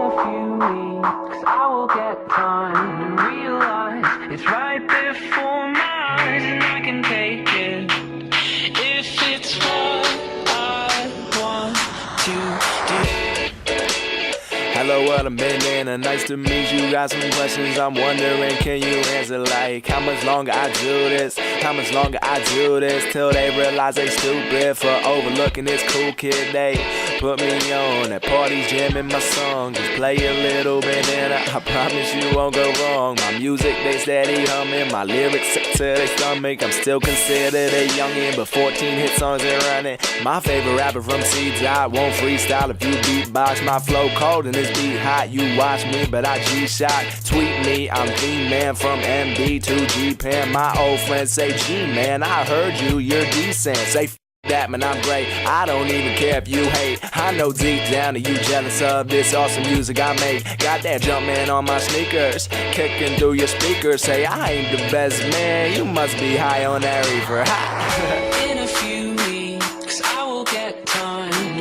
a few weeks I will get time to realize it's right before my eyes, and I can take it if it's what I want to do. Hello, what I'm been in, nice to meet you. Got some questions I'm wondering, can you answer? Like, how much longer I do this? How much longer I do this? Till they realize they stupid for overlooking this cool kid. They put me on at parties, jamming my song. Just play a little bit and I promise you won't go wrong. My music, they steady humming. My lyrics sick to their stomach. I'm still considered a youngin', but 14 hit songs are running. My favorite rapper from C-Dot won't freestyle if you beatbox. My flow cold and this beat hot. You watch me, but I G-Shock. Tweet me, I'm D-Man from MB to G-Pan. My old friends say, G-Man, I heard you, you're decent. Say f that, man, I'm great. I don't even care if you hate. I know deep down that you jealous of this awesome music I make. Got that Jumpman on my sneakers, kicking through your speakers. Say I ain't the best man, you must be high on that reefer. In a few weeks I will get time